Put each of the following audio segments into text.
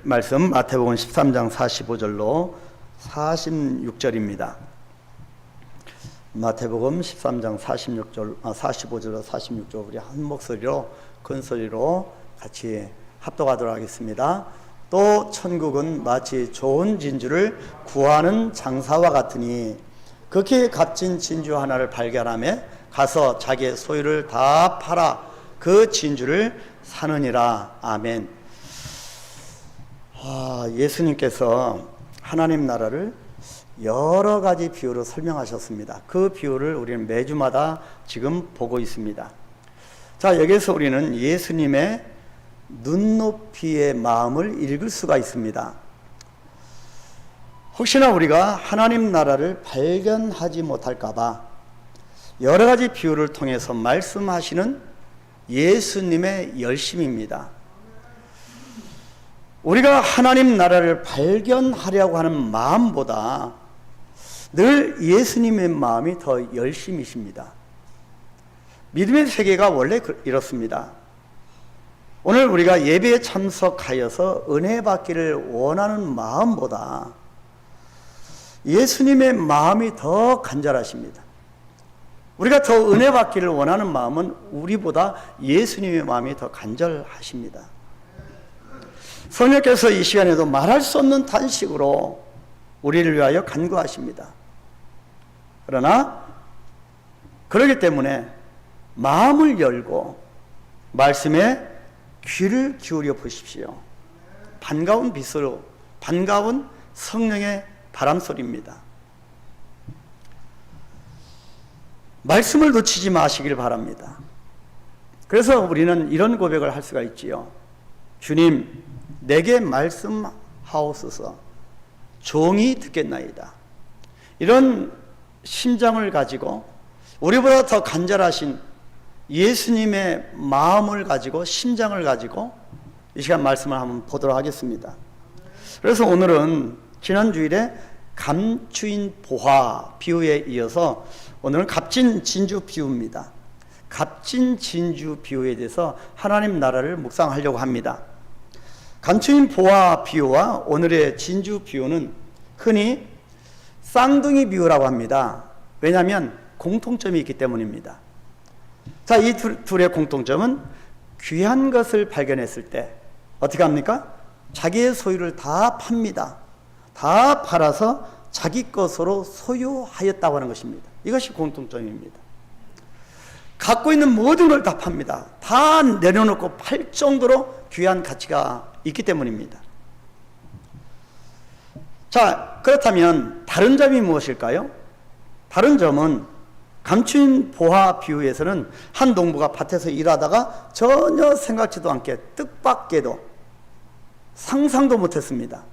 말씀 마태복음 13장 45절로 46절입니다. 마태복음 13장 45절로 46절 우리 한 목소리로 큰 소리로 같이 합독하도록 하겠습니다. 또 천국은 마치 좋은 진주를 구하는 장사와 같으니 극히 값진 진주 하나를 발견하며 가서 자기의 소유를 다 팔아 그 진주를 사느니라. 아멘. 예수님께서 하나님 나라를 여러 가지 비유로 설명하셨습니다. 그 비유를 우리는 매주마다 지금 보고 있습니다. 자, 여기서 우리는 예수님의 눈높이의 마음을 읽을 수가 있습니다. 혹시나 우리가 하나님 나라를 발견하지 못할까봐 여러 가지 비유를 통해서 말씀하시는 예수님의 열심입니다. 우리가 하나님 나라를 발견하려고 하는 마음보다 늘 예수님의 마음이 더 열심이십니다. 믿음의 세계가 원래 이렇습니다. 오늘 우리가 예배에 참석하여서 은혜 받기를 원하는 마음보다 예수님의 마음이 더 간절하십니다. 우리가 더 은혜 받기를 원하는 마음은 우리보다 예수님의 마음이 더 간절하십니다. 성령께서 이 시간에도 말할 수 없는 탄식으로 우리를 위하여 간구하십니다. 그러나 그렇기 때문에 마음을 열고 말씀에 귀를 기울여 보십시오. 반가운 빛으로 반가운 성령의 바람소리입니다. 말씀을 놓치지 마시길 바랍니다. 그래서 우리는 이런 고백을 할 수가 있지요. 주님, 내게 말씀하옵소서. 종이 듣겠나이다. 이런 심장을 가지고 우리보다 더 간절하신 예수님의 마음을 가지고 심장을 가지고 이 시간 말씀을 한번 보도록 하겠습니다. 그래서 오늘은 지난 주일에 감추인 보화 비유에 이어서 오늘은 값진 진주 비유입니다. 값진 진주 비유에 대해서 하나님 나라를 묵상하려고 합니다. 감추인 보화 비유와 오늘의 진주 비유는 흔히 쌍둥이 비유라고 합니다. 왜냐하면 공통점이 있기 때문입니다. 자, 이 둘의 공통점은 귀한 것을 발견했을 때 어떻게 합니까? 자기의 소유를 다 팝니다. 다 팔아서 자기 것으로 소유하였다고 하는 것입니다. 이것이 공통점입니다. 갖고 있는 모든 걸 다 팝니다. 다 내려놓고 팔 정도로 귀한 가치가 있기 때문입니다. 자, 그렇다면 다른 점이 무엇일까요? 다른 점은 감추인 보화 비유에서는 한 농부가 밭에서 일하다가 전혀 생각지도 않게 뜻밖에도 상상도 못했습니다.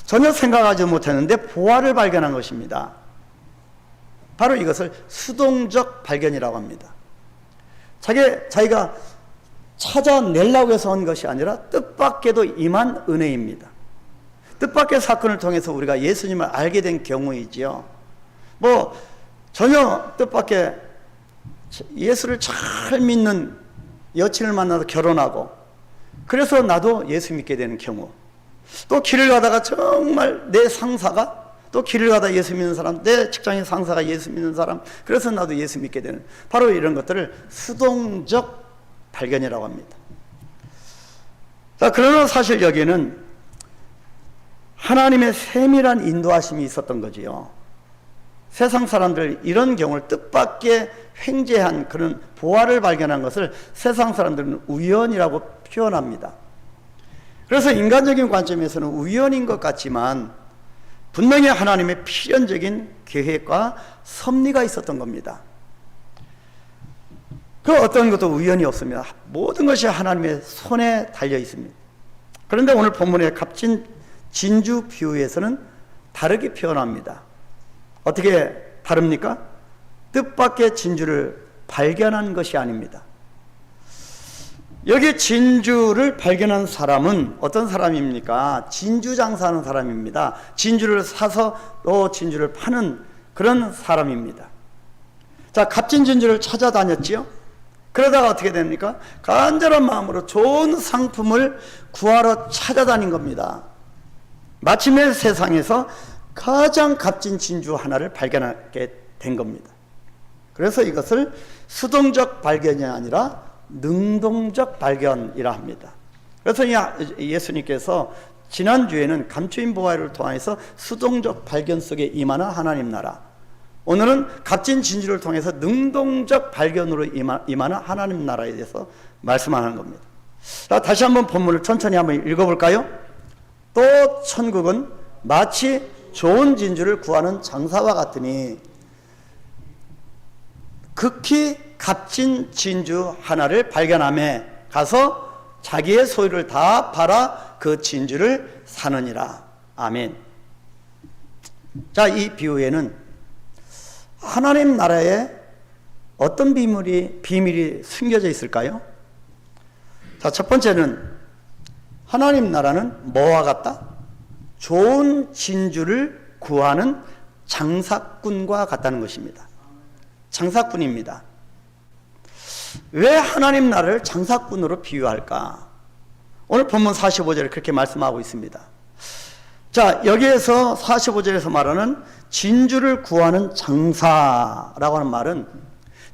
전혀 생각하지 못했는데 보화를 발견한 것입니다. 바로 이것을 수동적 발견이라고 합니다. 자기가 찾아내려고 해서 한 것이 아니라 뜻밖에도 임한 은혜입니다. 뜻밖의 사건을 통해서 우리가 예수님을 알게 된 경우이지요. 전혀 뜻밖의 예수를 잘 믿는 여친을 만나서 결혼하고 그래서 나도 예수 믿게 되는 경우, 또 길을 가다가 정말 내 상사가 또 길을 가다 예수 믿는 사람, 내 직장인 상사가 예수 믿는 사람, 그래서 나도 예수 믿게 되는 바로 이런 것들을 수동적 발견이라고 합니다. 자, 그러나 사실 여기에는 하나님의 세밀한 인도하심이 있었던 거지요. 세상 사람들 이런 경우를 뜻밖의 횡재한 그런 보화를 발견한 것을 세상 사람들은 우연이라고 표현합니다. 그래서 인간적인 관점에서는 우연인 것 같지만 분명히 하나님의 필연적인 계획과 섭리가 있었던 겁니다. 그 어떤 것도 우연이 없습니다. 모든 것이 하나님의 손에 달려 있습니다. 그런데 오늘 본문의 값진 진주 비유에서는 다르게 표현합니다. 어떻게 다릅니까? 뜻밖의 진주를 발견한 것이 아닙니다. 여기 진주를 발견한 사람은 어떤 사람입니까? 진주 장사하는 사람입니다. 진주를 사서 또 진주를 파는 그런 사람입니다. 자, 값진 진주를 찾아다녔지요. 그러다가 어떻게 됩니까? 간절한 마음으로 좋은 상품을 구하러 찾아다닌 겁니다. 마침내 세상에서 가장 값진 진주 하나를 발견하게 된 겁니다. 그래서 이것을 수동적 발견이 아니라 능동적 발견이라 합니다. 그래서 예수님께서 지난주에는 감추인 보화를 통해서 수동적 발견 속에 임하는 하나님 나라, 오늘은 값진 진주를 통해서 능동적 발견으로 임하는 하나님 나라에 대해서 말씀하는 겁니다. 자, 다시 한번 본문을 천천히 한번 읽어볼까요? 또 천국은 마치 좋은 진주를 구하는 장사와 같으니 극히 값진 진주 하나를 발견하며 가서 자기의 소유를 다 팔아 그 진주를 사느니라. 아멘. 자, 이 비유에는 하나님 나라에 어떤 비밀이 숨겨져 있을까요? 자, 첫 번째는 하나님 나라는 뭐와 같다? 좋은 진주를 구하는 장사꾼과 같다는 것입니다. 장사꾼입니다. 왜 하나님 나라를 장사꾼으로 비유할까? 오늘 본문 45절에 그렇게 말씀하고 있습니다. 자, 여기에서 45절에서 말하는 진주를 구하는 장사라고 하는 말은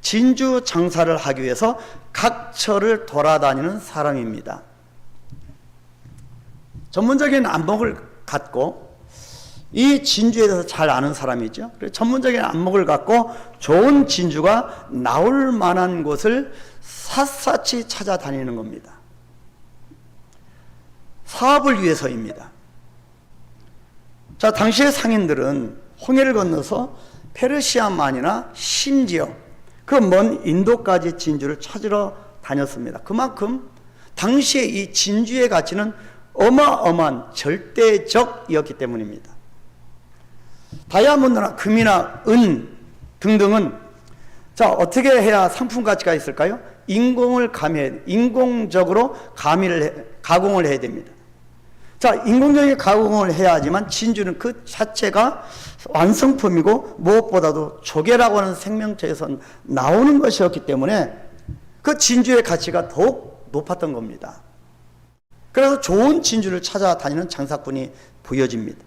진주 장사를 하기 위해서 각처를 돌아다니는 사람입니다. 전문적인 안목을 갖고 이 진주에 대해서 잘 아는 사람이죠. 그래서 전문적인 안목을 갖고 좋은 진주가 나올 만한 곳을 샅샅이 찾아다니는 겁니다. 사업을 위해서입니다. 자, 당시의 상인들은 홍해를 건너서 페르시아만이나 심지어 그 먼 인도까지 진주를 찾으러 다녔습니다. 그만큼 당시에 이 진주의 가치는 어마어마한 절대적이었기 때문입니다. 다이아몬드나 금이나 은 등등은 자, 어떻게 해야 상품 가치가 있을까요? 인공적으로 가공을 해야 됩니다. 자, 인공적인 가공을 해야 하지만 진주는 그 자체가 완성품이고 무엇보다도 조개라고 하는 생명체에서 나오는 것이었기 때문에 그 진주의 가치가 더욱 높았던 겁니다. 그래서 좋은 진주를 찾아다니는 장사꾼이 보여집니다.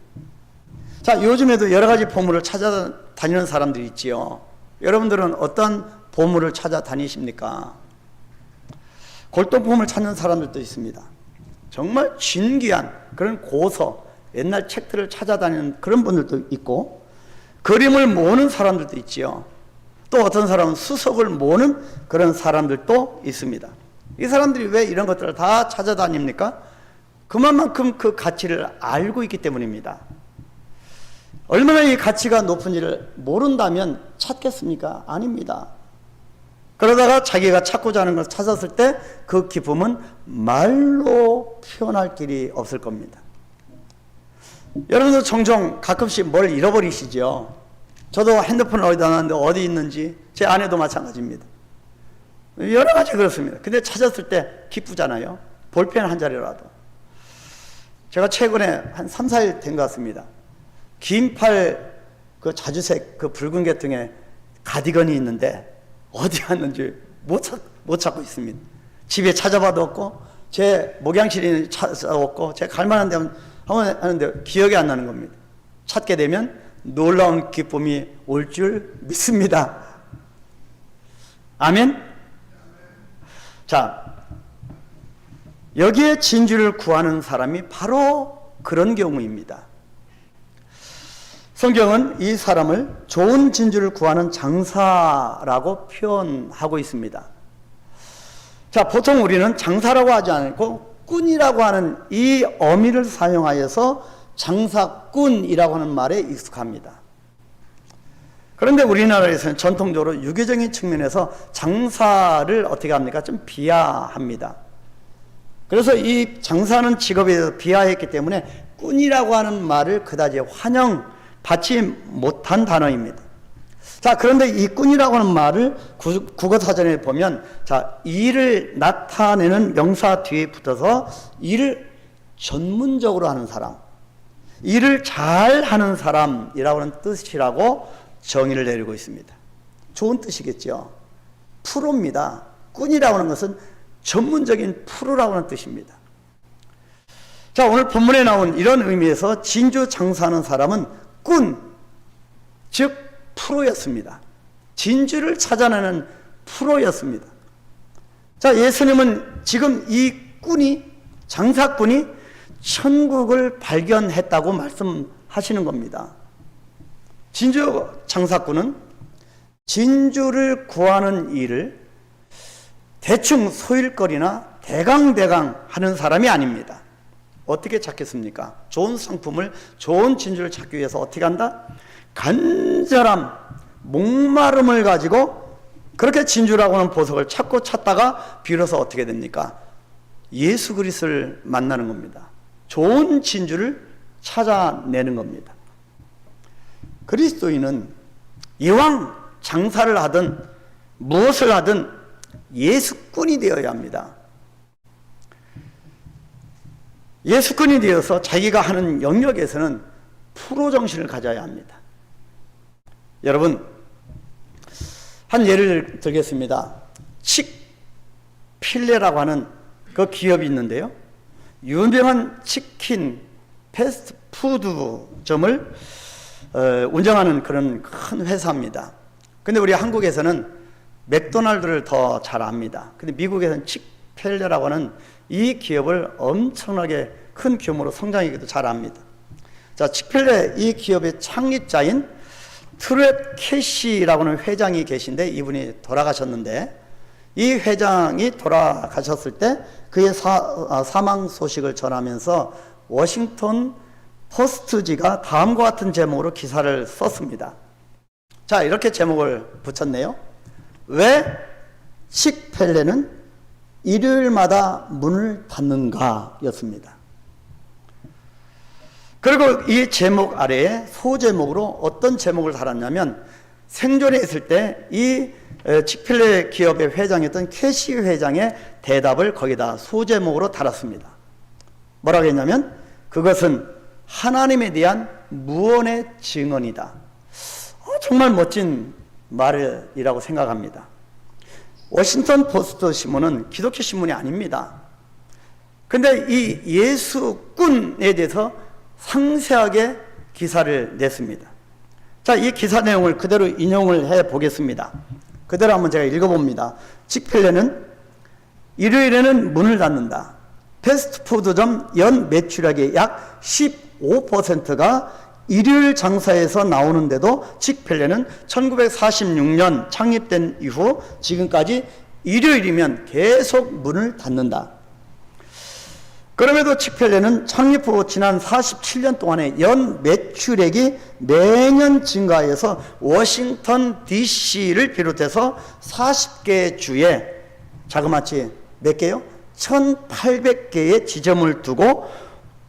자, 요즘에도 여러 가지 보물을 찾아다니는 사람들이 있지요. 여러분들은 어떤 보물을 찾아다니십니까? 골동품을 찾는 사람들도 있습니다. 정말 진귀한 그런 고서, 옛날 책들을 찾아다니는 그런 분들도 있고, 그림을 모으는 사람들도 있지요. 또 어떤 사람은 수석을 모으는 그런 사람들도 있습니다. 이 사람들이 왜 이런 것들을 다 찾아다닙니까? 그만큼 그 가치를 알고 있기 때문입니다. 얼마나 이 가치가 높은지를 모른다면 찾겠습니까? 아닙니다. 그러다가 자기가 찾고자 하는 것을 찾았을 때 그 기쁨은 말로 표현할 길이 없을 겁니다. 여러분도 종종 가끔씩 뭘 잃어버리시죠? 저도 핸드폰을 어디다 놨는데 어디 있는지, 제 아내도 마찬가지입니다. 여러 가지 그렇습니다. 근데 찾았을 때 기쁘잖아요. 볼펜 한 자리라도. 제가 최근에 한 3, 4일 된 것 같습니다. 긴팔 그 자주색 그 붉은 계통의 가디건이 있는데 어디 갔는지 못 찾고 있습니다. 집에 찾아봐도 없고, 제 목양실에 찾아없고, 제가 갈 만한 데 한번 하는데 기억이 안 나는 겁니다. 찾게 되면 놀라운 기쁨이 올 줄 믿습니다. 아멘? 자, 여기에 진주를 구하는 사람이 바로 그런 경우입니다. 성경은 이 사람을 좋은 진주를 구하는 장사라고 표현하고 있습니다. 자, 보통 우리는 장사라고 하지 않고 꾼이라고 하는 이 어미를 사용하여서 장사꾼이라고 하는 말에 익숙합니다. 그런데 우리나라에서는 전통적으로 유교적인 측면에서 장사를 어떻게 합니까? 좀 비하합니다. 그래서 이 장사하는 직업에 대해서 비하했기 때문에 꾼이라고 하는 말을 그다지 받지 못한 단어입니다. 자, 그런데 이 꾼이라고 하는 말을 국어사전에 보면, 자, 일을 나타내는 명사 뒤에 붙어서 일을 전문적으로 하는 사람, 일을 잘 하는 사람이라고 하는 뜻이라고 정의를 내리고 있습니다. 좋은 뜻이겠죠. 프로입니다. 꾼이라고 하는 것은 전문적인 프로라고 하는 뜻입니다. 자, 오늘 본문에 나온 이런 의미에서 진주 장사하는 사람은 꾼, 즉 프로였습니다. 진주를 찾아내는 프로였습니다. 자, 예수님은 지금 이 꾼이, 장사꾼이 천국을 발견했다고 말씀하시는 겁니다. 진주 장사꾼은 진주를 구하는 일을 대충 소일거리나 대강대강 하는 사람이 아닙니다. 어떻게 찾겠습니까? 좋은 상품을, 좋은 진주를 찾기 위해서 어떻게 한다? 간절함, 목마름을 가지고 그렇게 진주라고 하는 보석을 찾다가 비로소 어떻게 됩니까? 예수 그리스도를 만나는 겁니다. 좋은 진주를 찾아내는 겁니다. 그리스도인은 이왕 장사를 하든 무엇을 하든 예수꾼이 되어야 합니다. 예수꾼이 되어서 자기가 하는 영역에서는 프로 정신을 가져야 합니다. 여러분, 한 예를 들겠습니다. 칙필레라고 하는 그 기업이 있는데요. 유명한 치킨 패스트푸드점을 운영하는 그런 큰 회사입니다. 근데 우리 한국에서는 맥도날드를 더 잘 압니다. 근데 미국에서는 칙필레라고 하는 이 기업을 엄청나게 큰 규모로 성장하기도 잘 압니다. 자, 칙필레 이 기업의 창립자인 트렛 캐시라고 하는 회장이 계신데 이분이 돌아가셨는데 이 회장이 돌아가셨을 때 그의 사망 소식을 전하면서 워싱턴 포스트지가 다음과 같은 제목으로 기사를 썼습니다. 자, 이렇게 제목을 붙였네요. 왜 칙필레는 일요일마다 문을 닫는가 였습니다. 그리고 이 제목 아래에 소제목으로 어떤 제목을 달았냐면 생존에 있을 때 이 칙필레 기업의 회장이었던 캐시 회장의 대답을 거기다 소제목으로 달았습니다. 뭐라고 했냐면 그것은 하나님에 대한 무언의 증언이다. 정말 멋진 말이라고 생각합니다. 워싱턴 포스트 신문은 기독교 신문이 아닙니다. 근데 이 예수꾼에 대해서 상세하게 기사를 냈습니다. 자, 이 기사 내용을 그대로 인용을 해 보겠습니다. 그대로 한번 제가 읽어봅니다. 칙필레는 일요일에는 문을 닫는다. 패스트푸드점 연 매출액의 약 15%가 일요일 장사에서 나오는데도 칙필레는 1946년 창립된 이후 지금까지 일요일이면 계속 문을 닫는다. 그럼에도 칙필레는 창립 후 지난 47년 동안에 연 매출액이 매년 증가해서 워싱턴 DC를 비롯해서 40개 주에 자그마치 몇 개요? 1800개의 지점을 두고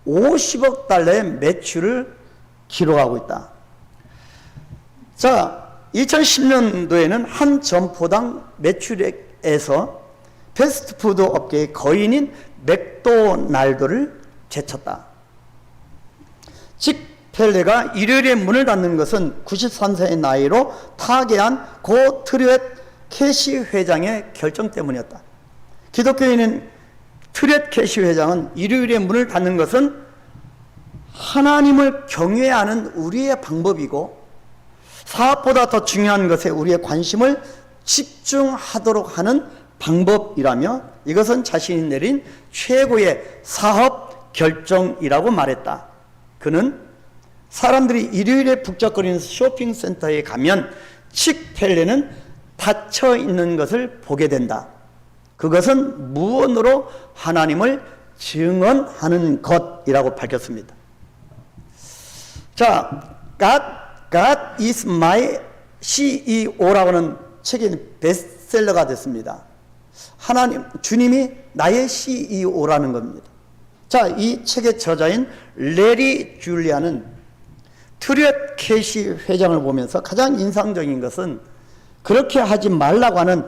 50억 달러의 매출을 기록하고 있다. 자, 2010년도에는 한 점포당 매출액에서 패스트푸드 업계의 거인인 맥도날드를 제쳤다. 칙필레가 일요일에 문을 닫는 것은 93세의 나이로 타계한 고 트렛 캐시 회장의 결정 때문이었다. 기독교인인 트렛 캐시 회장은 일요일에 문을 닫는 것은 하나님을 경외하는 우리의 방법이고 사업보다 더 중요한 것에 우리의 관심을 집중하도록 하는 방법이라며 이것은 자신이 내린 최고의 사업 결정이라고 말했다. 그는 사람들이 일요일에 북적거리는 쇼핑센터에 가면 칙필레는 닫혀 있는 것을 보게 된다. 그것은 무언으로 하나님을 증언하는 것이라고 밝혔습니다. 자, God is my CEO라고 하는 책이 베스트셀러가 됐습니다. 하나님, 주님이 나의 CEO라는 겁니다. 자, 이 책의 저자인 레리 줄리아는 트렛 캐시 회장을 보면서 가장 인상적인 것은 그렇게 하지 말라고 하는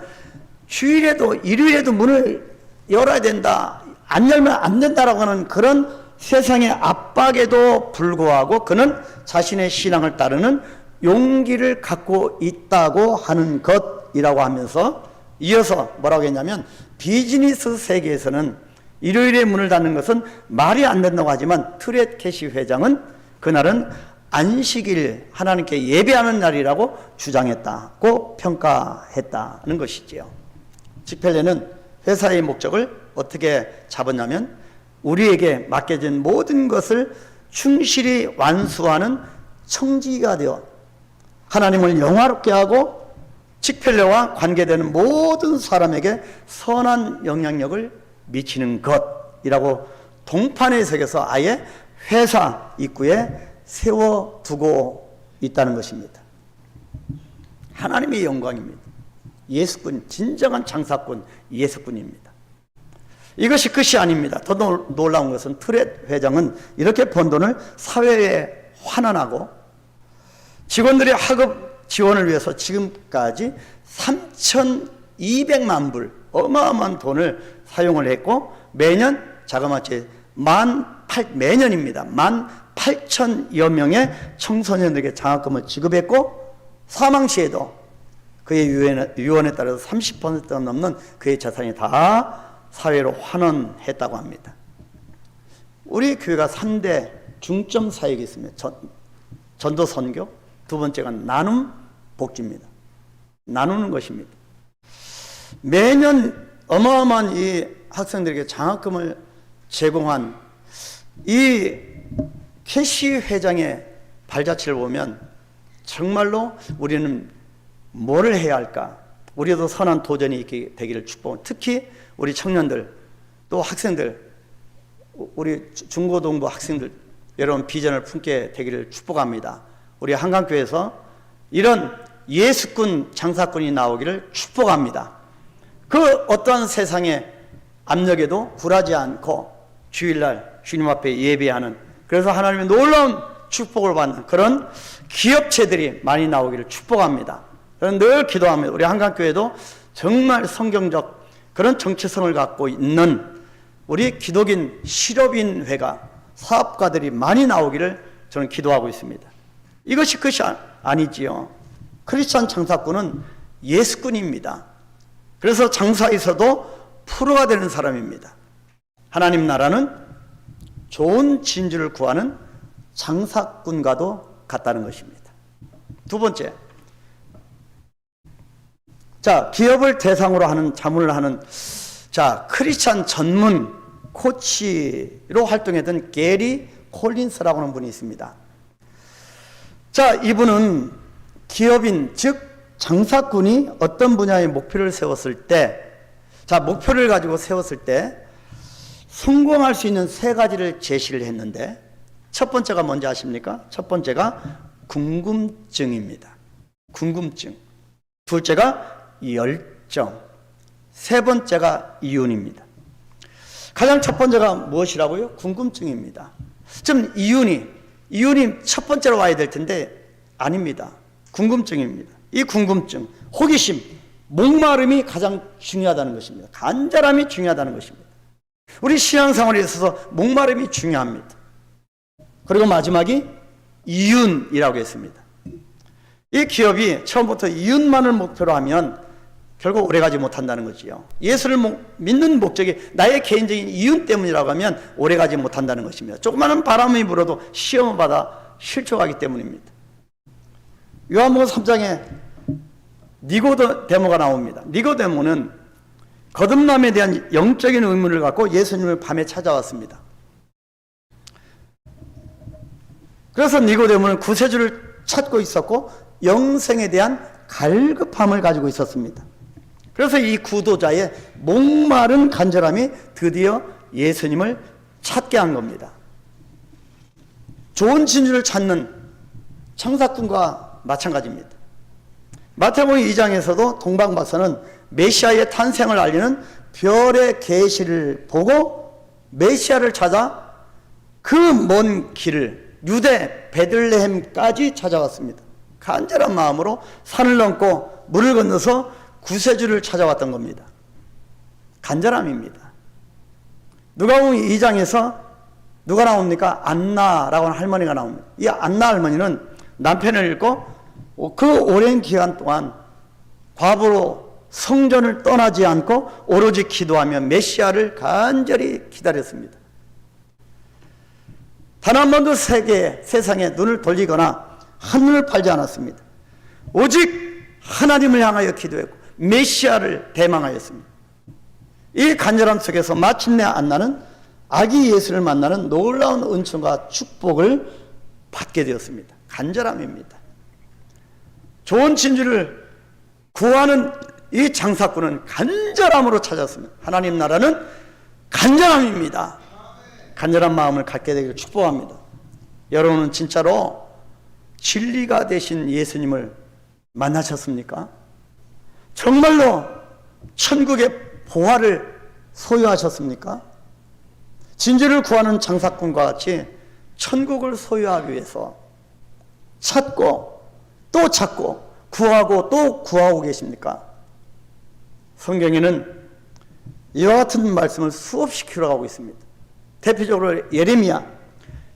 주일에도 일요일에도 문을 열어야 된다, 안 열면 안 된다라고 하는 그런 세상의 압박에도 불구하고 그는 자신의 신앙을 따르는 용기를 갖고 있다고 하는 것이라고 하면서 이어서 뭐라고 했냐면, 비즈니스 세계에서는 일요일에 문을 닫는 것은 말이 안 된다고 하지만 트렛 캐시 회장은 그날은 안식일, 하나님께 예배하는 날이라고 주장했다고 평가했다는 것이지요. 칙펠레는 회사의 목적을 어떻게 잡았냐면, 우리에게 맡겨진 모든 것을 충실히 완수하는 청지기가 되어 하나님을 영화롭게 하고 칙펠레와 관계되는 모든 사람에게 선한 영향력을 미치는 것이라고 동판에 새겨서 아예 회사 입구에 세워두고 있다는 것입니다. 하나님의 영광입니다. 예수꾼, 진정한 장사꾼 예수꾼입니다. 이것이 끝이 아닙니다. 더 놀라운 것은 트렛 회장은 이렇게 번 돈을 사회에 환원하고 직원들의 학업 지원을 위해서 지금까지 3,200만 불, 어마어마한 돈을 사용을 했고, 매년 자그마치 매년입니다. 18,000여 명의 청소년들에게 장학금을 지급했고, 사망 시에도 그의 유언에 따라서 30%가 넘는 그의 재산이 다 사회로 환원했다고 합니다. 우리 교회가 3대 중점 사역이 있습니다. 전도 선교, 두 번째가 나눔 복지입니다. 나누는 것입니다. 매년 어마어마한 이 학생들에게 장학금을 제공한 이 캐시 회장의 발자취를 보면 정말로 우리는 뭐를 해야 할까? 우리도 선한 도전이 있게 되기를 축복합니다. 특히 우리 청년들, 또 학생들, 우리 중고등부 학생들, 여러분 비전을 품게 되기를 축복합니다. 우리 한강교회에서 이런 예수꾼, 장사꾼이 나오기를 축복합니다. 그 어떠한 세상의 압력에도 굴하지 않고 주일날 주님 앞에 예배하는, 그래서 하나님의 놀라운 축복을 받는 그런 기업체들이 많이 나오기를 축복합니다. 저는 늘 기도합니다. 우리 한강교회도 정말 성경적 그런 정체성을 갖고 있는 우리 기독인 실업인 회가, 사업가들이 많이 나오기를 저는 기도하고 있습니다. 이것이 끝이 아니지요. 크리스찬 장사꾼은 예수꾼입니다. 그래서 장사에서도 프로가 되는 사람입니다. 하나님 나라는 좋은 진주를 구하는 장사꾼과도 같다는 것입니다. 두 번째, 자, 기업을 대상으로 하는 자문을 하는 크리스찬 전문 코치로 활동했던 게리 콜린스라고 하는 분이 있습니다. 자, 이분은 기업인, 즉 장사꾼이 어떤 분야의 목표를 세웠을 때, 목표를 가지고 세웠을 때 성공할 수 있는 세 가지를 제시를 했는데, 첫 번째가 뭔지 아십니까? 첫 번째가 궁금증입니다. 궁금증. 둘째가 열정. 세 번째가 이윤입니다. 가장 첫 번째가 무엇이라고요? 궁금증입니다. 좀 이윤이 첫 번째로 와야 될 텐데 아닙니다. 궁금증입니다. 이 궁금증, 호기심, 목마름이 가장 중요하다는 것입니다. 간절함이 중요하다는 것입니다. 우리 신앙생활에 있어서 목마름이 중요합니다. 그리고 마지막이 이윤이라고 했습니다. 이 기업이 처음부터 이윤만을 목표로 하면 결국 오래가지 못한다는 거지요. 예수를 믿는 목적이 나의 개인적인 이윤 때문이라고 하면 오래가지 못한다는 것입니다. 조그마한 바람이 불어도 시험을 받아 실족하기 때문입니다. 요한복음 3장에 니고데모가 나옵니다. 니고데모는 거듭남에 대한 영적인 의문을 갖고 예수님을 밤에 찾아왔습니다. 그래서 니고데모는 구세주를 찾고 있었고 영생에 대한 갈급함을 가지고 있었습니다. 그래서 이 구도자의 목마른 간절함이 드디어 예수님을 찾게 한 겁니다. 좋은 진주를 찾는 장사꾼과 마찬가지입니다. 마태복음 2장에서도 동방박사는 메시아의 탄생을 알리는 별의 계시를 보고 메시아를 찾아 그 먼 길을 유대 베들레헴까지 찾아왔습니다. 간절한 마음으로 산을 넘고 물을 건너서 구세주를 찾아왔던 겁니다. 간절함입니다. 누가복음 2장에서 누가 나옵니까? 안나라고 하는 할머니가 나옵니다. 이 안나 할머니는 남편을 잃고 그 오랜 기간 동안 과부로 성전을 떠나지 않고 오로지 기도하며 메시아를 간절히 기다렸습니다. 단 한 번도 세상에 눈을 돌리거나 한눈을 팔지 않았습니다. 오직 하나님을 향하여 기도했고 메시아를 대망하였습니다. 이 간절함 속에서 마침내 안나는 아기 예수를 만나는 놀라운 은총과 축복을 받게 되었습니다. 간절함입니다. 좋은 진주를 구하는 이 장사꾼은 간절함으로 찾았습니다. 하나님 나라는 간절함입니다. 간절한 마음을 갖게 되기를 축복합니다. 여러분은 진짜로 진리가 되신 예수님을 만나셨습니까? 정말로 천국의 보화를 소유하셨습니까? 진주를 구하는 장사꾼과 같이 천국을 소유하기 위해서 찾고 또 찾고 구하고 또 구하고 계십니까? 성경에는 이와 같은 말씀을 수없이 기록하고 있습니다. 대표적으로 예레미야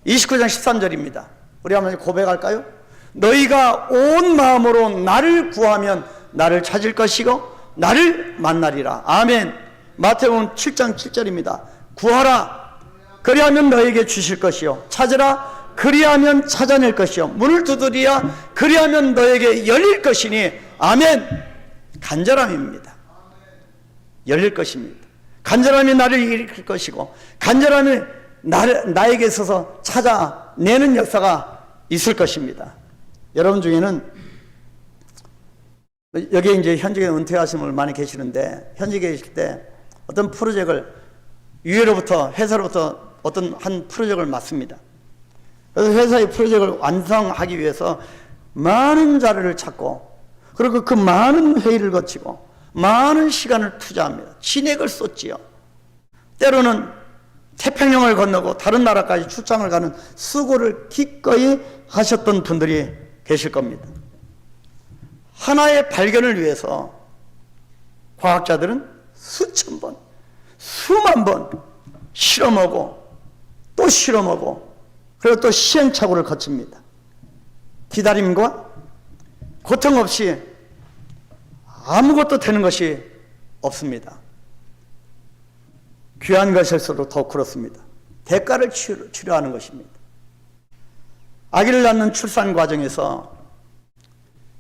29장 13절입니다. 우리 한번 고백할까요? 너희가 온 마음으로 나를 구하면 나를 찾을 것이고 나를 만나리라. 아멘. 마태복음 7장 7절입니다. 구하라 그리하면 너에게 주실 것이요 찾으라 그리하면 찾아낼 것이요 문을 두드리야 그리하면 너에게 열릴 것이니. 아멘. 간절함입니다. 열릴 것입니다. 간절함이 나를 일으킬 것이고 간절함이 나에게 있어서 찾아내는 역사가 있을 것입니다. 여러분 중에는 여기 이제 현직에 은퇴하신 분들 많이 계시는데 현직에 계실 때 어떤 프로젝트를 유해로부터 회사로부터 어떤 한 프로젝트를 맡습니다. 그래서 회사의 프로젝트를 완성하기 위해서 많은 자료를 찾고 그리고 그 많은 회의를 거치고 많은 시간을 투자합니다. 진액을 쏟지요. 때로는 태평양을 건너고 다른 나라까지 출장을 가는 수고를 기꺼이 하셨던 분들이 계실 겁니다. 하나의 발견을 위해서 과학자들은 수천 번, 수만 번 실험하고 또 실험하고 그리고 또 시행착오를 거칩니다. 기다림과 고통 없이 아무것도 되는 것이 없습니다. 귀한 것일수록 더 그렇습니다. 대가를 치료하는 것입니다. 아기를 낳는 출산 과정에서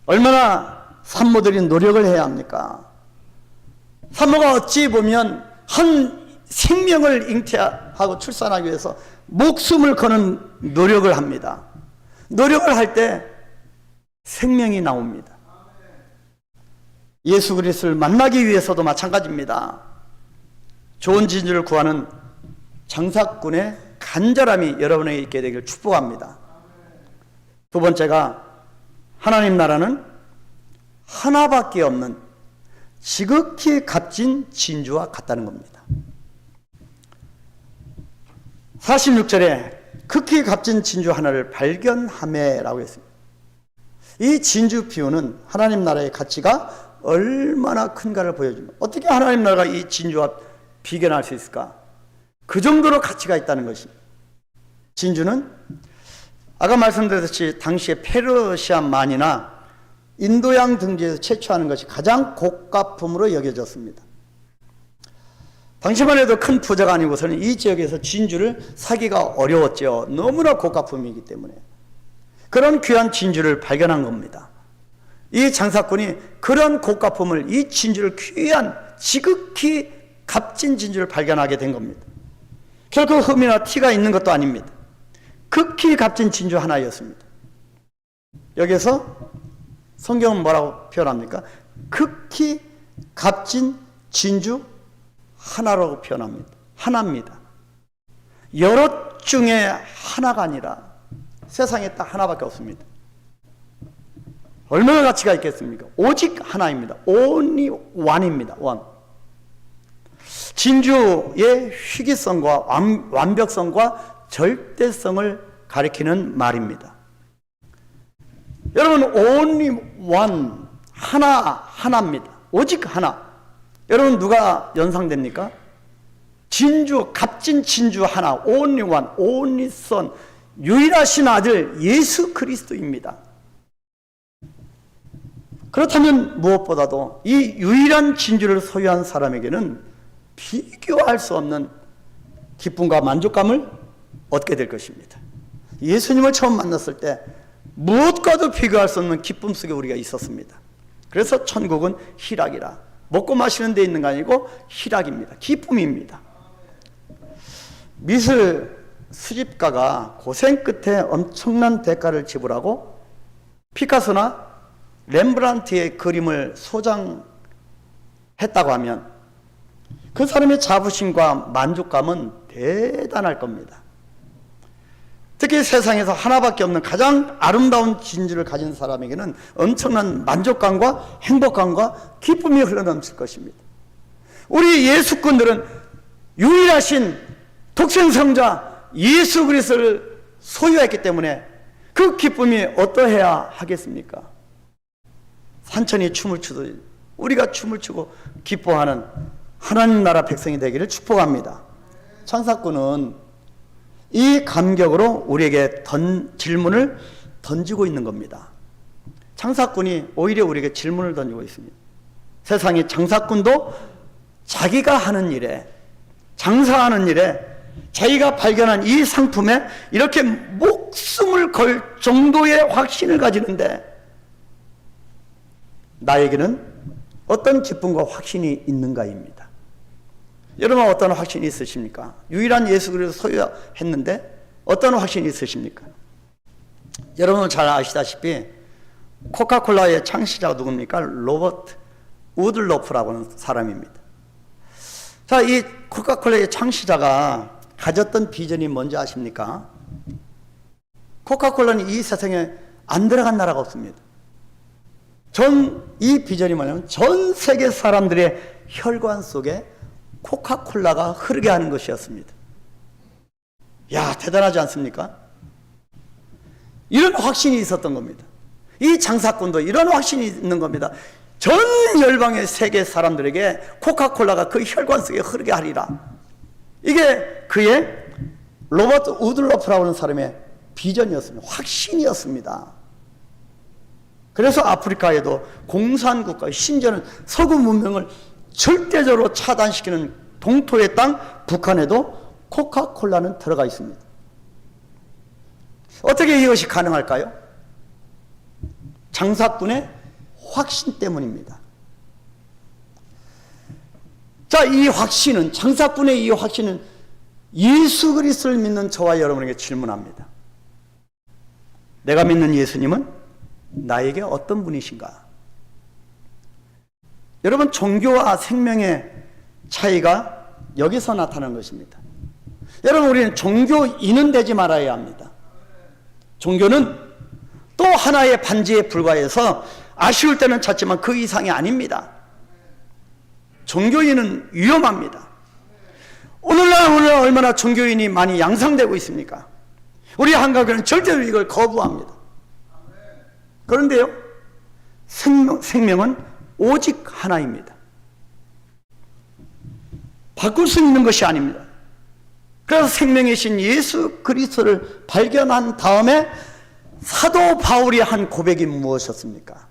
얼마나 산모들이 노력을 해야 합니까? 산모가 어찌 보면 한 생명을 잉태하고 출산하기 위해서 목숨을 거는 노력을 합니다. 노력을 할 때 생명이 나옵니다. 예수 그리스도를 만나기 위해서도 마찬가지입니다. 좋은 진주를 구하는 장사꾼의 간절함이 여러분에게 있게 되기를 축복합니다. 두 번째가 하나님 나라는 하나밖에 없는 지극히 값진 진주와 같다는 겁니다. 46절에 극히 값진 진주 하나를 발견하매라고 했습니다. 이 진주 비유는 하나님 나라의 가치가 얼마나 큰가를 보여줍니다. 어떻게 하나님 나라가 이 진주와 비견할 수 있을까? 그 정도로 가치가 있다는 것입니다. 진주는 아까 말씀드렸듯이 당시에 페르시아만이나 인도양 등지에서 채취하는 것이 가장 고가품으로 여겨졌습니다. 당시만 해도 큰 부자가 아니고서는 이 지역에서 진주를 사기가 어려웠죠. 너무나 고가품이기 때문에. 그런 귀한 진주를 발견한 겁니다. 이 장사꾼이 그런 고가품을, 이 진주를 귀한 지극히 값진 진주를 발견하게 된 겁니다. 결코 흠이나 티가 있는 것도 아닙니다. 극히 값진 진주 하나였습니다. 여기서 성경은 뭐라고 표현합니까? 극히 값진 진주 하나라고 표현합니다. 하나입니다. 여러 중에 하나가 아니라 세상에 딱 하나밖에 없습니다. 얼마나 가치가 있겠습니까? 오직 하나입니다. only one입니다. one. 진주의 희귀성과 완벽성과 절대성을 가리키는 말입니다. 여러분, only one, 하나입니다. 오직 하나. 여러분, 누가 연상됩니까? 진주, 값진 진주 하나, only one, only son, 유일하신 아들 예수 그리스도입니다. 그렇다면 무엇보다도 이 유일한 진주를 소유한 사람에게는 비교할 수 없는 기쁨과 만족감을 얻게 될 것입니다. 예수님을 처음 만났을 때 무엇과도 비교할 수 없는 기쁨 속에 우리가 있었습니다. 그래서 천국은 희락이라, 먹고 마시는 데 있는 거 아니고 희락입니다. 기쁨입니다. 미술 수집가가 고생 끝에 엄청난 대가를 지불하고 피카소나 렘브란트의 그림을 소장했다고 하면 그 사람의 자부심과 만족감은 대단할 겁니다. 특히 세상에서 하나밖에 없는 가장 아름다운 진주를 가진 사람에게는 엄청난 만족감과 행복감과 기쁨이 흘러넘칠 것입니다. 우리 예수꾼들은 유일하신 독생성자 예수 그리스도를 소유했기 때문에 그 기쁨이 어떠해야 하겠습니까? 산천이 춤을 추듯이 우리가 춤을 추고 기뻐하는 하나님 나라 백성이 되기를 축복합니다. 창사꾼은 이 감격으로 우리에게 질문을 던지고 있는 겁니다. 창사꾼이 오히려 우리에게 질문을 던지고 있습니다. 세상의 장사꾼도 자기가 하는 일에, 장사하는 일에, 자기가 발견한 이 상품에 이렇게 목숨을 걸 정도의 확신을 가지는데 나에게는 어떤 기쁨과 확신이 있는가입니다. 여러분 어떤 확신이 있으십니까? 유일한 예수 그리스도 소유했는데 어떤 확신이 있으십니까? 여러분은 잘 아시다시피 코카콜라의 창시자가 누굽니까? 로버트 우들로프라고 하는 사람입니다. 자, 이 코카콜라의 창시자가 가졌던 비전이 뭔지 아십니까? 코카콜라는 이 세상에 안 들어간 나라가 없습니다. 이 비전이 뭐냐면 전 세계 사람들의 혈관 속에 코카콜라가 흐르게 하는 것이었습니다. 야, 대단하지 않습니까? 이런 확신이 있었던 겁니다. 이 장사꾼도 이런 확신이 있는 겁니다. 전 열방의 세계 사람들에게 코카콜라가 그 혈관 속에 흐르게 하리라. 이게 그의 로버트 우들로프라고 하는 사람의 비전이었습니다. 확신이었습니다. 그래서 아프리카에도 공산국가, 심지어는 서구 문명을 절대적으로 차단시키는 동토의 땅 북한에도 코카콜라는 들어가 있습니다. 어떻게 이것이 가능할까요? 장사꾼의 확신 때문입니다. 자, 이 확신은, 장사꾼의 이 확신은 예수 그리스도를 믿는 저와 여러분에게 질문합니다. 내가 믿는 예수님은 나에게 어떤 분이신가? 여러분, 종교와 생명의 차이가 여기서 나타나는 것입니다. 여러분, 우리는 종교인은 되지 말아야 합니다. 종교는 또 하나의 반지에 불과해서 아쉬울 때는 찾지만 그 이상이 아닙니다. 종교인은 위험합니다. 오늘날 얼마나 종교인이 많이 양상되고 있습니까? 우리 한가교는 절대로 이걸 거부합니다. 그런데요, 생명은 오직 하나입니다. 바꿀 수 있는 것이 아닙니다. 그래서 생명이신 예수 그리스도를 발견한 다음에 사도 바울이 한 고백이 무엇이었습니까?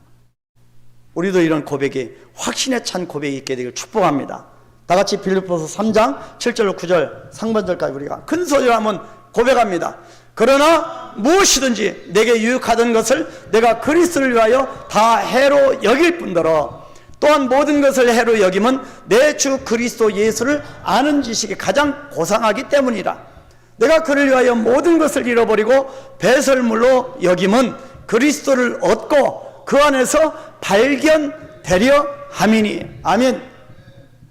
우리도 이런 고백이, 확신에 찬 고백이 있게 되길 축복합니다. 다 같이 빌립보서 3장 7절 9절 상반절까지 우리가 큰 소리로 한번 고백합니다. 그러나 무엇이든지 내게 유익하던 것을 내가 그리스도를 위하여 다 해로 여길 뿐더러 또한 모든 것을 해로 여김은 내 주 그리스도 예수를 아는 지식이 가장 고상하기 때문이라. 내가 그를 위하여 모든 것을 잃어버리고 배설물로 여김은 그리스도를 얻고 그 안에서 발견되려 함이니. 아멘.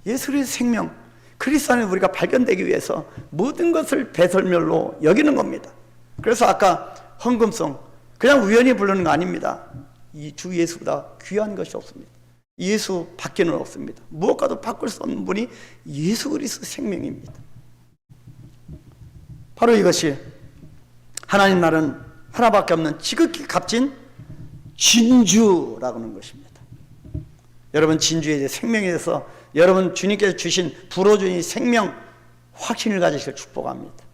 예수 그리스도 생명, 그리스도 안에 우리가 발견되기 위해서 모든 것을 배설물로 여기는 겁니다. 그래서 아까 헌금송 그냥 우연히 부르는 거 아닙니다. 이 주 예수보다 귀한 것이 없습니다. 예수 밖에는 없습니다. 무엇과도 바꿀 수 없는 분이 예수 그리스도 생명입니다. 바로 이것이 하나님 나라는 하나밖에 없는 지극히 값진 진주라고 하는 것입니다. 여러분, 진주에 대해, 생명에 대해서 여러분 주님께서 주신 불어주니 생명 확신을 가지실 축복합니다.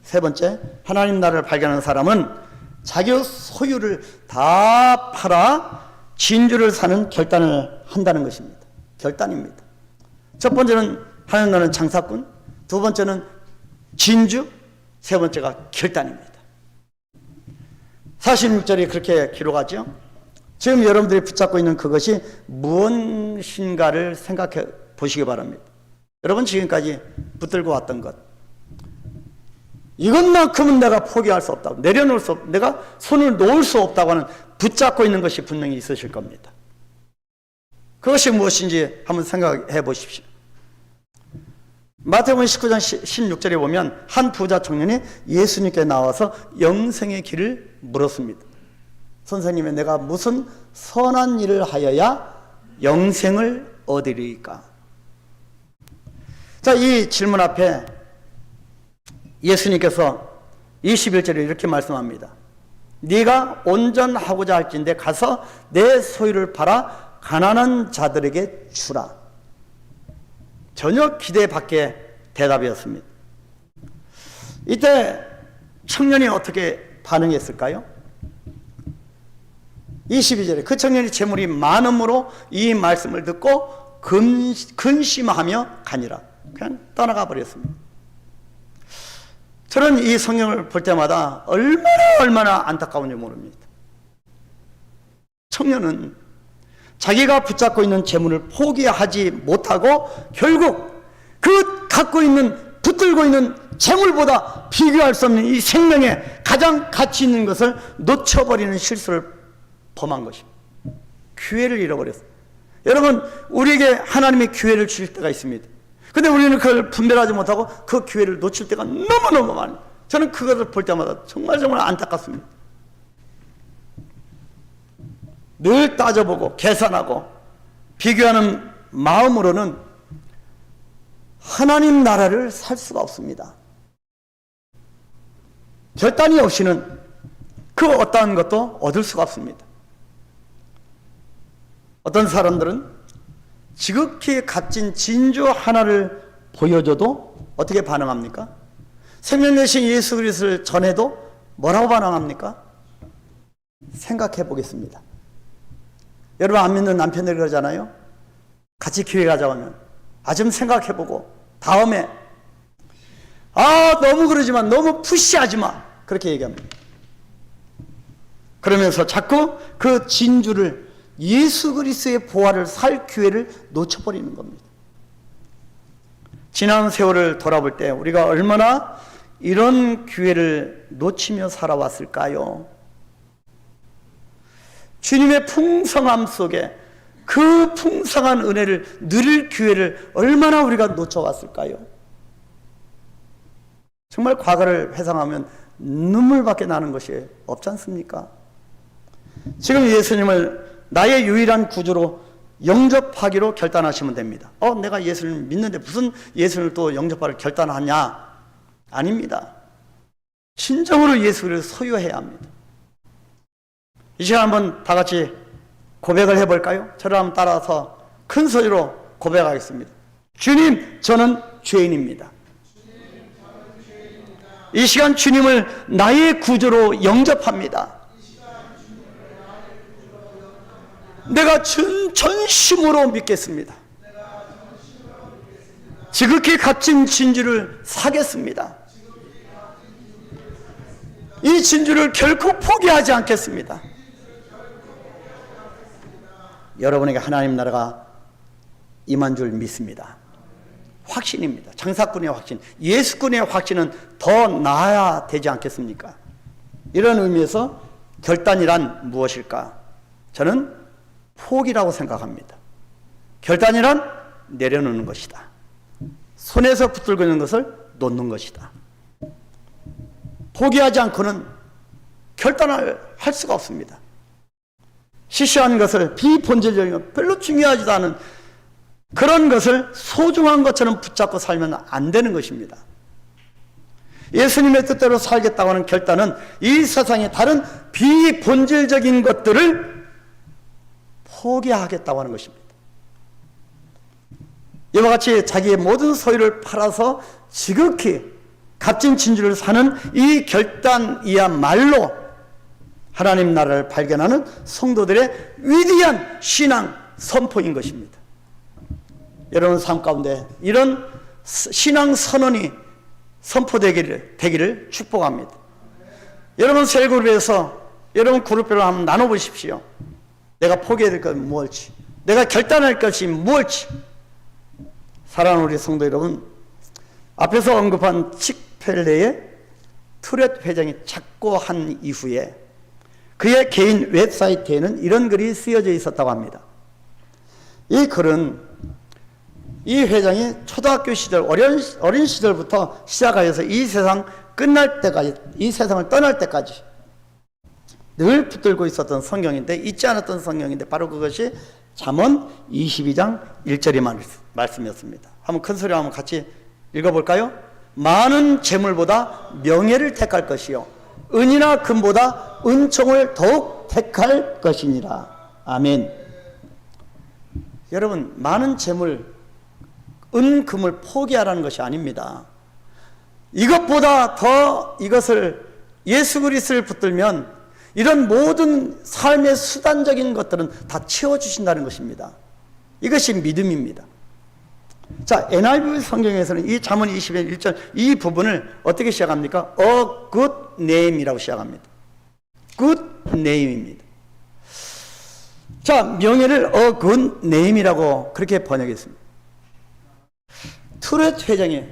세 번째, 하나님 나라를 발견하는 사람은 자기 소유를 다 팔아 진주를 사는 결단을 한다는 것입니다. 결단입니다. 첫 번째는 하나님 나라는 장사꾼, 두 번째는 진주, 세 번째가 결단입니다. 46절에 그렇게 기록하죠. 지금 여러분들이 붙잡고 있는 그것이 무엇인가를 생각해 보시기 바랍니다. 여러분 지금까지 붙들고 왔던 것, 이것만큼은 내가 포기할 수 없다고, 내려놓을 수 없다고, 내가 손을 놓을 수 없다고 하는 붙잡고 있는 것이 분명히 있으실 겁니다. 그것이 무엇인지 한번 생각해 보십시오. 마태복음 19장 16절에 보면 한 부자 청년이 예수님께 나와서 영생의 길을 물었습니다. 선생님이 내가 무슨 선한 일을 하여야 영생을 얻으리까? 자, 이 질문 앞에 예수님께서 21절에 이렇게 말씀합니다. 네가 온전하고자 할진대 가서 내 소유를 팔아 가난한 자들에게 주라. 전혀 기대 밖의 대답이었습니다. 이때 청년이 어떻게 반응했을까요? 22절에 그 청년이 재물이 많음으로 이 말씀을 듣고 근심하며 가니라. 그냥 떠나가 버렸습니다. 저는 이 성경을 볼 때마다 얼마나 안타까운지 모릅니다. 청년은 자기가 붙잡고 있는 재물을 포기하지 못하고 결국 그 갖고 있는, 붙들고 있는 재물보다 비교할 수 없는 이 생명에 가장 가치 있는 것을 놓쳐버리는 실수를 범한 것입니다. 기회를 잃어버렸어요. 여러분, 우리에게 하나님의 기회를 주실 때가 있습니다. 근데 우리는 그걸 분별하지 못하고 그 기회를 놓칠 때가 너무너무 많아요. 저는 그것을 볼 때마다 정말 안타깝습니다. 늘 따져보고 계산하고 비교하는 마음으로는 하나님 나라를 살 수가 없습니다. 결단이 없이는 그 어떠한 것도 얻을 수가 없습니다. 어떤 사람들은 지극히 값진 진주 하나를 보여줘도 어떻게 반응합니까? 생명 되신 예수 그리스도를 전해도 뭐라고 반응합니까? 생각해 보겠습니다. 여러분 안 믿는 남편들이 그러잖아요. 같이 기회 가져오면 좀 생각해보고 다음에 너무 그러지만 너무 푸시하지 마 그렇게 얘기합니다. 그러면서 자꾸 그 진주를, 예수 그리스도의 보화를 살 기회를 놓쳐버리는 겁니다. 지난 세월을 돌아볼 때 우리가 얼마나 이런 기회를 놓치며 살아왔을까요? 주님의 풍성함 속에 그 풍성한 은혜를 누릴 기회를 얼마나 우리가 놓쳐왔을까요? 정말 과거를 회상하면 눈물밖에 나는 것이 없지 않습니까? 지금 예수님을 나의 유일한 구주로 영접하기로 결단하시면 됩니다. 내가 예수를 믿는데 무슨 예수를 또 영접하기로 결단하냐? 아닙니다. 진정으로 예수를 소유해야 합니다. 이 시간 한번 다 같이 고백을 해볼까요? 저를 한번 따라서 큰 소리로 고백하겠습니다. 주님, 저는 죄인입니다. 이 시간 주님을 나의 구주로 영접합니다. 내가 전심으로 믿겠습니다. 지극히 값진 진주를 사겠습니다. 이 진주를 결코 포기하지 않겠습니다. 여러분에게 하나님 나라가 임한 줄 믿습니다. 확신입니다. 장사꾼의 확신, 예수꾼의 확신은 더 나아야 되지 않겠습니까? 이런 의미에서 결단이란 무엇일까? 저는 포기라고 생각합니다. 결단이란 내려놓는 것이다. 손에서 붙들고 있는 것을 놓는 것이다. 포기하지 않고는 결단을 할 수가 없습니다. 시시한 것을, 비본질적인 것, 별로 중요하지도 않은 그런 것을 소중한 것처럼 붙잡고 살면 안 되는 것입니다. 예수님의 뜻대로 살겠다고 하는 결단은 이 세상의 다른 비본질적인 것들을 포기하겠다고 하는 것입니다. 이와 같이 자기의 모든 소유를 팔아서 지극히 값진 진주를 사는 이 결단이야말로 하나님 나라를 발견하는 성도들의 위대한 신앙 선포인 것입니다. 여러분 삶 가운데 이런 신앙 선언이 선포되기를 축복합니다. 여러분 셀그룹에서 여러분 그룹별로 한번 나눠보십시오. 내가 포기해야 될 것은 무엇일지, 내가 결단할 것이 무엇일지. 사랑하는 우리 성도 여러분, 앞에서 언급한 칙펠레의 투렛 회장이 착고한 이후에 그의 개인 웹사이트에는 이런 글이 쓰여져 있었다고 합니다. 이 글은 이 회장이 초등학교 시절, 어린 시절부터 시작하여서 이 세상 끝날 때까지, 이 세상을 떠날 때까지 늘 붙들고 있었던 성경인데, 잊지 않았던 성경인데, 바로 그것이 잠언 22장 1절의 말씀이었습니다. 한번 큰 소리로 한번 같이 읽어볼까요? 많은 재물보다 명예를 택할 것이요, 은이나 금보다 은총을 더욱 택할 것이니라. 아멘. 여러분, 많은 재물, 은, 금을 포기하라는 것이 아닙니다. 이것보다 더 이것을, 예수 그리스도를 붙들면 이런 모든 삶의 수단적인 것들은 다 채워주신다는 것입니다. 이것이 믿음입니다. 자, NIV 성경에서는 이 잠언 20의 1절 이 부분을 어떻게 시작합니까? A good name이라고 시작합니다. good name입니다. 자, 명예를 A good name이라고 그렇게 번역했습니다. 투렛 회장이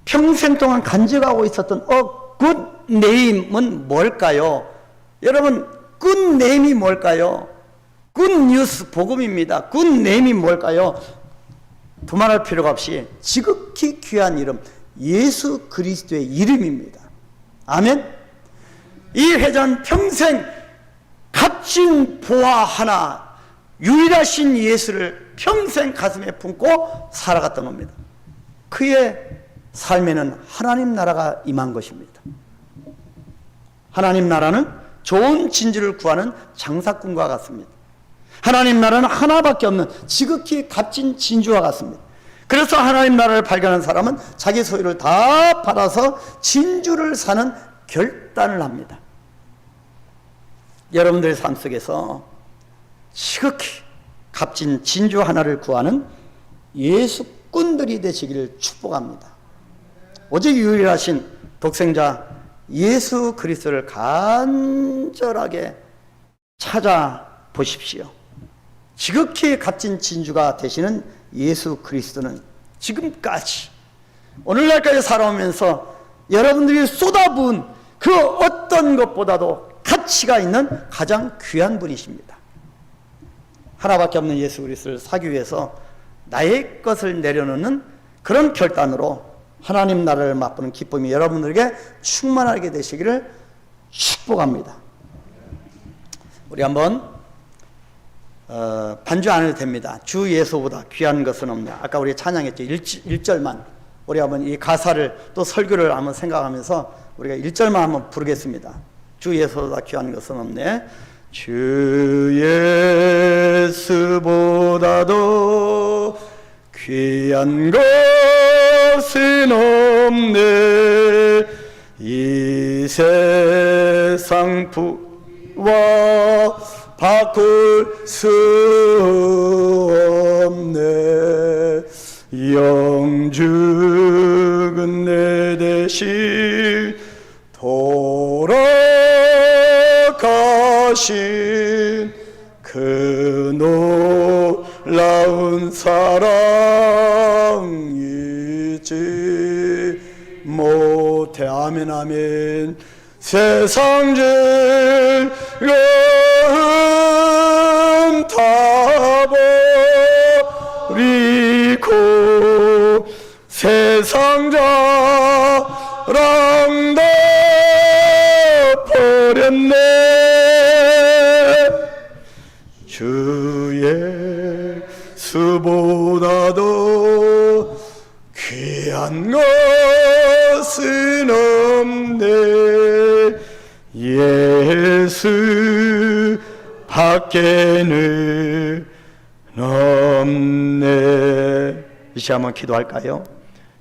평생 동안 간직하고 있었던 A good name은 뭘까요? 여러분, good name이 뭘까요? good news, 복음입니다. good name이 뭘까요? 두말할 필요가 없이 지극히 귀한 이름, 예수 그리스도의 이름입니다. 아멘. 이 회장은 평생 값진 보화 하나, 유일하신 예수를 평생 가슴에 품고 살아갔던 겁니다. 그의 삶에는 하나님 나라가 임한 것입니다. 하나님 나라는 좋은 진주를 구하는 장사꾼과 같습니다. 하나님 나라는 하나밖에 없는 지극히 값진 진주와 같습니다. 그래서 하나님 나라를 발견한 사람은 자기 소유를 다 팔아서 진주를 사는 결단을 합니다. 여러분들의 삶 속에서 지극히 값진 진주 하나를 구하는 예수꾼들이 되시기를 축복합니다. 오직 유일하신 독생자 예수 그리스도를 간절하게 찾아보십시오. 지극히 값진 진주가 되시는 예수 그리스도는 지금까지 오늘날까지 살아오면서 여러분들이 쏟아부은 그 어떤 것보다도 가치가 있는 가장 귀한 분이십니다. 하나밖에 없는 예수 그리스도를 사기 위해서 나의 것을 내려놓는 그런 결단으로 하나님 나라를 맛보는 기쁨이 여러분들에게 충만하게 되시기를 축복합니다. 우리 한번 반주 안 해도 됩니다. 주 예수보다 귀한 것은 없냐. 아까 우리 찬양했죠. 1절만 우리 한번 이 가사를 또 설교를 한번 생각하면서 우리가 1절만 한번 부르겠습니다. 주 예수보다 귀한 것은 없네. 주 예수보다도 귀한 것은 없네. 이 세상 부와 바꿀 수 없네. 영죽은 내 대신 돌아가신 그 놀라운 사랑 잊지 못해. 아멘 아멘. 세상 즐거움 다 버리고 세상 자랑 다 버렸네. 주 예수보다도 귀한 것은 없네. 예수 밖에는 없네. 이제 한번 기도할까요?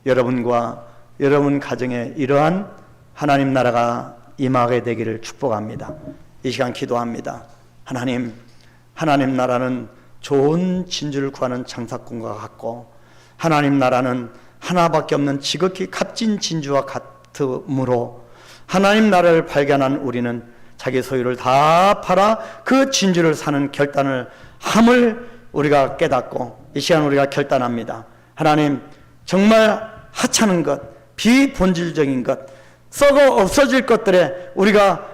여러분과 여러분 가정에 이러한 하나님 나라가 임하게 되기를 축복합니다. 이 시간 기도합니다. 하나님 나라는 좋은 진주를 구하는 장사꾼과 같고, 하나님 나라는 하나밖에 없는 지극히 값진 진주와 같으므로 하나님 나라를 발견한 우리는 자기 소유를 다 팔아 그 진주를 사는 결단을 함을 우리가 깨닫고 이 시간 우리가 결단합니다. 하나님, 정말 하찮은 것, 비본질적인 것, 썩어 없어질 것들에 우리가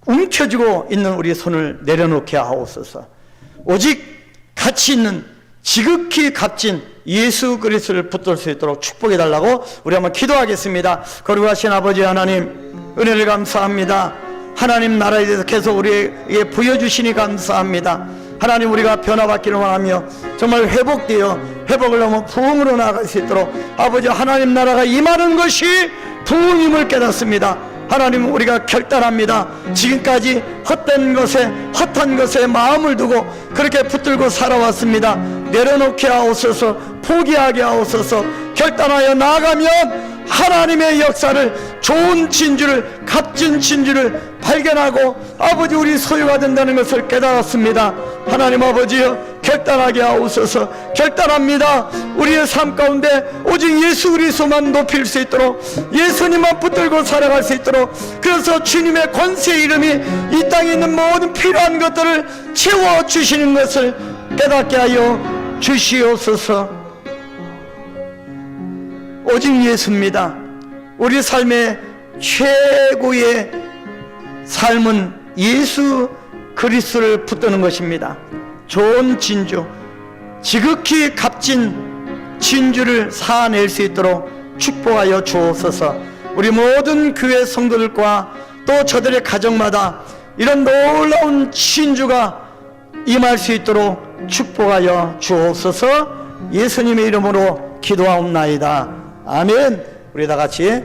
움켜쥐고 있는 우리 손을 내려놓게 하옵소서. 오직 가치 있는 지극히 값진 예수 그리스도를 붙들 수 있도록 축복해 달라고 우리 한번 기도하겠습니다. 거룩하신 아버지 하나님, 은혜를 감사합니다. 하나님 나라에 대해서 계속 우리에게 부여주시니 감사합니다. 하나님, 우리가 변화받기를 원하며 정말 회복을 넘어 부흥으로 나아갈 수 있도록 아버지 하나님 나라가 임하는 것이 부흥임을 깨닫습니다. 하나님, 우리가 결단합니다. 지금까지 헛된 것에, 헛한 것에 마음을 두고 그렇게 붙들고 살아왔습니다. 내려놓게 하옵소서, 포기하게 하옵소서. 결단하여 나아가면 하나님의 역사를, 좋은 진주를, 값진 진주를 발견하고 아버지 우리 소유가 된다는 것을 깨달았습니다. 하나님 아버지여, 결단하게 하옵소서. 결단합니다. 우리의 삶 가운데 오직 예수 그리스도만 높일 수 있도록, 예수님만 붙들고 살아갈 수 있도록, 그래서 주님의 권세의 이름이 이 땅에 있는 모든 필요한 것들을 채워주시는 것을 깨닫게 하여 주시옵소서. 오직 예수입니다. 우리 삶의 최고의 삶은 예수 그리스도를 붙드는 것입니다. 좋은 진주, 지극히 값진 진주를 사낼 수 있도록 축복하여 주옵소서. 우리 모든 교회 성도들과 또 저들의 가정마다 이런 놀라운 진주가 임할 수 있도록 축복하여 주옵소서. 예수님의 이름으로 기도하옵나이다. 아멘. 우리 다 같이